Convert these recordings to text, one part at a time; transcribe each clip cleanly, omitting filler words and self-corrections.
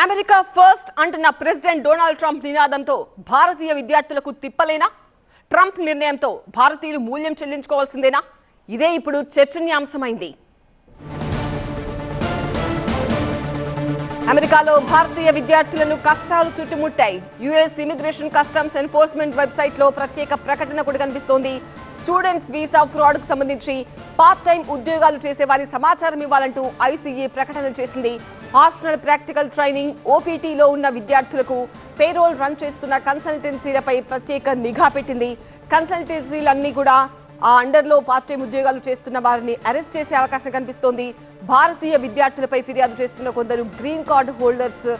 America first అంటున్న president Donald Trump నినాదంతో భారతీయ విద్యార్థులకు తిప్పలేనా? ట్రంప్ నిర్ణయంతో భారతీయులు మూల్యం చెల్లించుకోవాల్సిందేనా? ఇదే ఇప్పుడు చర్చనీయాంశమైంది. అమెరికాలో భారతీయ విద్యార్థులను కష్టాలు చుట్టుముట్టాయి. యుఎస్ ఇమిగ్రేషన్ కస్టమ్స్ ఎన్ఫోర్స్మెంట్ వెబ్సైట్లో ప్రత్యేక ప్రకటన కూడా కనిపిస్తోంది. స్టూడెంట్స్ వీసా ఫ్రాడ్కు సంబంధించి పార్ట్ టైం ఉద్యోగాలు చేసే వారి సమాచారం ఇవ్వాలంటూ ఐసీఏ ప్రకటన చేసింది. ఆప్షనల్ ప్రాక్టికల్ ట్రైనింగ్ ఓపీటీలో ఉన్న విద్యార్థులకు పేరోల్ రన్ చేస్తున్న కన్సల్టెన్సీలపై ప్రత్యేక నిఘా పెట్టింది. కన్సల్టెన్సీలన్నీ కూడా ఆ అండర్లో పార్ట్ టైం ఉద్యోగాలు చేస్తున్న వారిని అరెస్ట్ చేసే అవకాశం కనిపిస్తోంది. భారతీయ విద్యార్థులపై ఫిర్యాదు చేస్తున్న కొందరు గ్రీన్ కార్డు హోల్డర్స్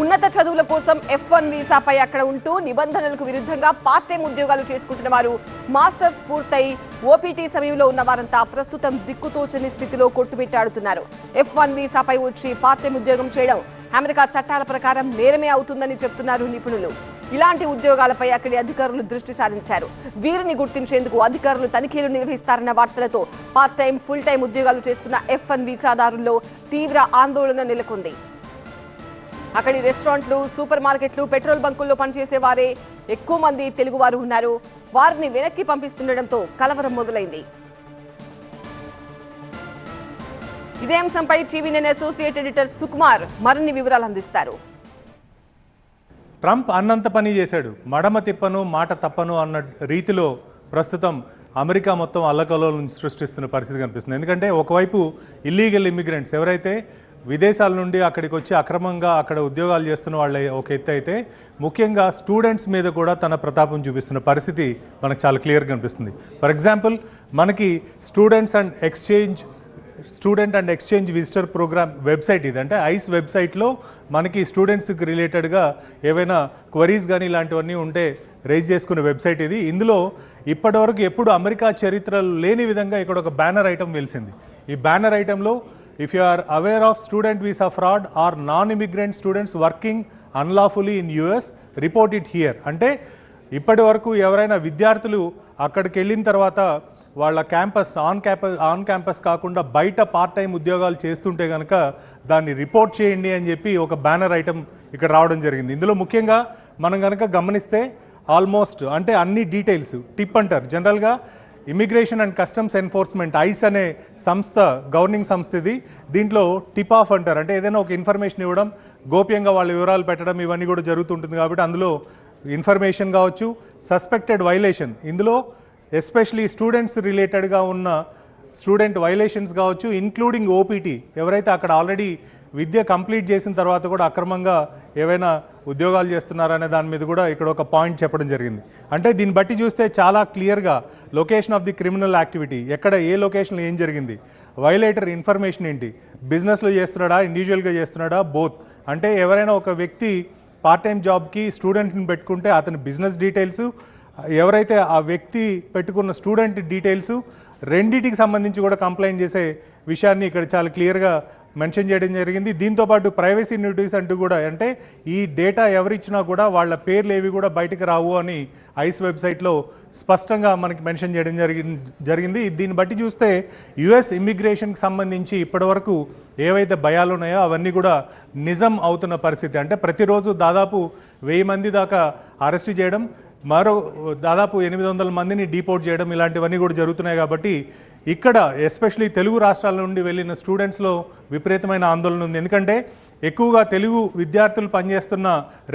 ఉన్నత చదువుల కోసం F1 వీసాపై అక్కడ ఉంటూ నిబంధనలకు విరుద్ధంగా పార్ట్ టైం ఉద్యోగాలు చేసుకుంటున్న వారు మాస్టర్స్ పూర్తయి ఓపీటీ సమయంలో ఉన్న వారంతా ప్రస్తుతం దిక్కుతోచని స్థితిలో కొట్టుమిట్టాడుతున్నారు. F1 వీసాపై వచ్చి పార్ట్ టైం ఉద్యోగం చేయడం అమెరికా చట్టాల ప్రకారం నేరమే అవుతుందని చెప్తున్నారు నిపుణులు. ఇలాంటి ఉద్యోగాలపై అక్కడి అధికారులు దృష్టి సారించారు. వీరిని గుర్తించేందుకు అధికారులు తనిఖీలు నిర్వహిస్తారన్న వార్తలతో పార్ట్ టైం ఫుల్ టైం ఉద్యోగాలు చేస్తున్న F1 వీసాదారుల్లో తీవ్ర ఆందోళన నెలకొంది. అక్కడి రెస్టారెంట్లు, సూపర్ మార్కెట్లు, పెట్రోల్ బంకుల్లో పనిచేసే వారే ఎక్కువ మంది తెలుగు వారు ఉన్నారు. వారిని వెనక్కి పంపిస్తుండటంతో కలవరం మొదలైంది. ఇదే అంశంపై టీవీ9 అసోసియేట్ ఎడిటర్ సుకుమార్ మరిన్ని వివరాలు అందిస్తారు. ట్రంప్ అన్నంత పని చేశాడు, మడమ తిప్పను మాట తప్పను అన్న రీతిలో ప్రస్తుతం అమెరికా మొత్తం అల్లకల్లోలను సృష్టిస్తున్న పరిస్థితి కనిపిస్తుంది. ఎందుకంటే ఒకవైపు ఇల్లీగల్ ఇమిగ్రెంట్స్ ఎవరైతే విదేశాల నుండి అక్కడికి వచ్చి అక్రమంగా అక్కడ ఉద్యోగాలు చేస్తున్న వాళ్ళ ఒక ఎత్తు అయితే, ముఖ్యంగా స్టూడెంట్స్ మీద కూడా తన ప్రతాపం చూపిస్తున్న పరిస్థితి మనకు చాలా క్లియర్గా కనిపిస్తుంది. ఫర్ ఎగ్జాంపుల్, మనకి student and exchange visitor program website ఇది. అంటే ఐస్ వెబ్సైట్లో మనకి స్టూడెంట్స్కి రిలేటెడ్గా ఏవైనా క్వరీస్ కానీ ఇలాంటివన్నీ ఉంటే రైజ్ చేసుకునే వెబ్సైట్ ఇది. ఇందులో ఇప్పటివరకు ఎప్పుడు అమెరికా చరిత్రలో లేని విధంగా ఇక్కడ ఒక బ్యానర్ ఐటమ్ వెలిసింది. ఈ బ్యానర్ ఐటంలో if you are aware of student visa fraud or non immigrant students working unlawfully in US report it here. అంటే ఇప్పటి వరకు ఎవరైనా విద్యార్థులు అక్కడికి వెళ్ళిన తర్వాత వాళ్ళ ఆన్ క్యాంపస్ కాకుండా బయట పార్ట్ టైం ఉద్యోగాలు చేస్తుంటే కనుక దాన్ని రిపోర్ట్ చేయండి అని చెప్పి ఒక బ్యానర్ ఐటమ్ ఇక్కడ రావడం జరిగింది. ఇందులో ముఖ్యంగా మనం కనుక గమనిస్తే ఆల్మోస్ట్ అంటే అన్ని డీటెయిల్స్ టిప్ అంటారు. జనరల్గా immigration and customs enforcement ice అనే సంస్థ, గవర్నింగ్ సంస్థ ఇది. దీంట్లో టిప్ ఆఫ్ అంటారు. అంటే ఏదైనా ఒక ఇన్ఫర్మేషన్ ఇవ్వడం, గోప్యంగా వాళ్ళ వివరాలు పెట్టడం ఇవన్నీ కూడా జరుగుతుంటుంది. కాబట్టి అందులో ఇన్ఫర్మేషన్ కావచ్చు, సస్పెక్టెడ్ వైలేషన్, ఇందులో ఎస్పెషలీ స్టూడెంట్స్ రిలేటెడ్గా ఉన్న స్టూడెంట్ వైలేషన్స్ కావచ్చు, ఇంక్లూడింగ్ ఓపీటీ, ఎవరైతే అక్కడ ఆల్రెడీ విద్య కంప్లీట్ చేసిన తర్వాత కూడా అక్రమంగా ఏవైనా ఉద్యోగాలు చేస్తున్నారనే దాని మీద కూడా ఇక్కడ ఒక పాయింట్ చెప్పడం జరిగింది. అంటే దీన్ని బట్టి చూస్తే చాలా క్లియర్గా location of the criminal activity, ఎక్కడ ఏ లొకేషన్లో ఏం జరిగింది, వైలేటర్ ఇన్ఫర్మేషన్ ఏంటి, బిజినెస్లో చేస్తున్నాడా, ఇండివిజువల్గా చేస్తున్నాడా, బోత్. అంటే ఎవరైనా ఒక వ్యక్తి పార్ట్ టైం జాబ్కి స్టూడెంట్ని పెట్టుకుంటే అతని బిజినెస్ డీటెయిల్స్, ఎవరైతే ఆ వ్యక్తి పెట్టుకున్న స్టూడెంట్ డీటెయిల్స్ రెండింటికి సంబంధించి కూడా కంప్లైంట్ చేసే విషయాన్ని ఇక్కడ చాలా క్లియర్గా మెన్షన్ చేయడం జరిగింది. దీంతోపాటు ప్రైవసీ నోటీస్ అంటూ కూడా, అంటే ఈ డేటా ఎవరిచ్చినా కూడా వాళ్ళ పేర్లు ఏవి కూడా బయటకు రావు అని ఐస్ వెబ్సైట్లో స్పష్టంగా మనకి మెన్షన్ చేయడం జరిగింది. దీన్ని బట్టి చూస్తే యుఎస్ ఇమిగ్రేషన్కి సంబంధించి ఇప్పటివరకు ఏవైతే భయాలు ఉన్నాయో అవన్నీ కూడా నిజం అవుతున్న పరిస్థితి. అంటే ప్రతిరోజు దాదాపు 1000 మంది దాకా అరెస్ట్ చేయడం, మరో దాదాపు 800 మందిని డీపోర్ట్ చేయడం ఇలాంటివన్నీ కూడా జరుగుతున్నాయి. కాబట్టి ఇక్కడ ఎస్పెషలీ తెలుగు రాష్ట్రాల నుండి వెళ్ళిన స్టూడెంట్స్లో విపరీతమైన ఆందోళన ఉంది. ఎందుకంటే ఎక్కువగా తెలుగు విద్యార్థులు పనిచేస్తున్న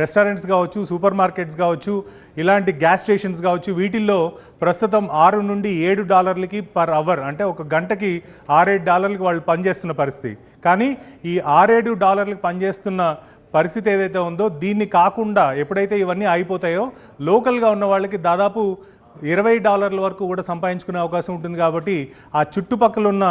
రెస్టారెంట్స్ కావచ్చు, సూపర్ మార్కెట్స్ కావచ్చు, ఇలాంటి గ్యాస్ స్టేషన్స్ కావచ్చు, వీటిల్లో ప్రస్తుతం $6 నుండి $7 పర్ అవర్, అంటే ఒక గంటకి $6-7 వాళ్ళు పనిచేస్తున్న పరిస్థితి. కానీ ఈ $6-7 పనిచేస్తున్న పరిస్థితి ఏదైతే ఉందో దీన్ని కాకుండా ఎప్పుడైతే ఇవన్నీ అయిపోతాయో లోకల్గా ఉన్న వాళ్ళకి దాదాపు $20 వరకు కూడా సంపాదించుకునే అవకాశం ఉంటుంది. కాబట్టి ఆ చుట్టుపక్కల ఉన్న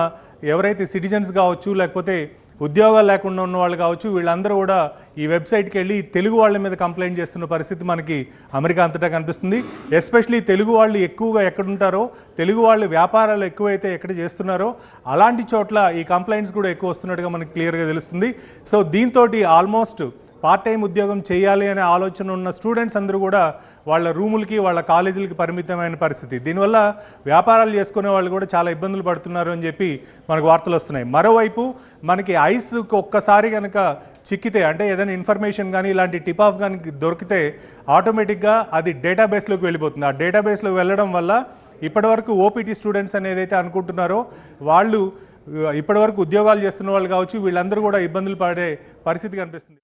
ఎవరైతే సిటిజన్స్ కావచ్చు, లేకపోతే ఉద్యోగాలు లేకుండా ఉన్న వాళ్ళు కావచ్చు, వీళ్ళందరూ కూడా ఈ వెబ్సైట్కి వెళ్ళి తెలుగు వాళ్ళ మీద కంప్లైంట్ చేస్తున్న పరిస్థితి మనకి అమెరికా అంతటా కనిపిస్తుంది. ఎస్పెషలీ తెలుగు వాళ్ళు ఎక్కువగా ఎక్కడుంటారో, తెలుగు వాళ్ళు వ్యాపారాలు ఎక్కువైతే ఎక్కడ చేస్తున్నారో అలాంటి చోట్ల ఈ కంప్లైంట్స్ కూడా ఎక్కువ వస్తున్నట్టుగా మనకి క్లియర్గా తెలుస్తుంది. సో దీంతో ఆల్మోస్ట్ పార్ట్ టైం ఉద్యోగం చేయాలి అనే ఆలోచన ఉన్న స్టూడెంట్స్ అందరూ కూడా వాళ్ళ రూములకి వాళ్ళ కాలేజీలకి పరిమితమైన పరిస్థితి. దీనివల్ల వ్యాపారాలు చేసుకునే వాళ్ళు కూడా చాలా ఇబ్బందులు పడుతున్నారు అని చెప్పి మనకు వార్తలు వస్తున్నాయి. మరోవైపు మనకి ఐస్కి ఒక్కసారి కనుక చిక్కితే, అంటే ఏదైనా ఇన్ఫర్మేషన్ కానీ ఇలాంటి టిప్ ఆఫ్ కానీ దొరికితే ఆటోమేటిక్గా అది డేటాబేస్లోకి వెళ్ళిపోతుంది. ఆ డేటాబేస్లోకి వెళ్ళడం వల్ల ఇప్పటివరకు ఓపీటీ స్టూడెంట్స్ అని ఏదైతే అనుకుంటున్నారో వాళ్ళు ఇప్పటివరకు ఉద్యోగాలు చేస్తున్న వాళ్ళు కావచ్చు, వీళ్ళందరూ కూడా ఇబ్బందులు పడే పరిస్థితి కనిపిస్తుంది.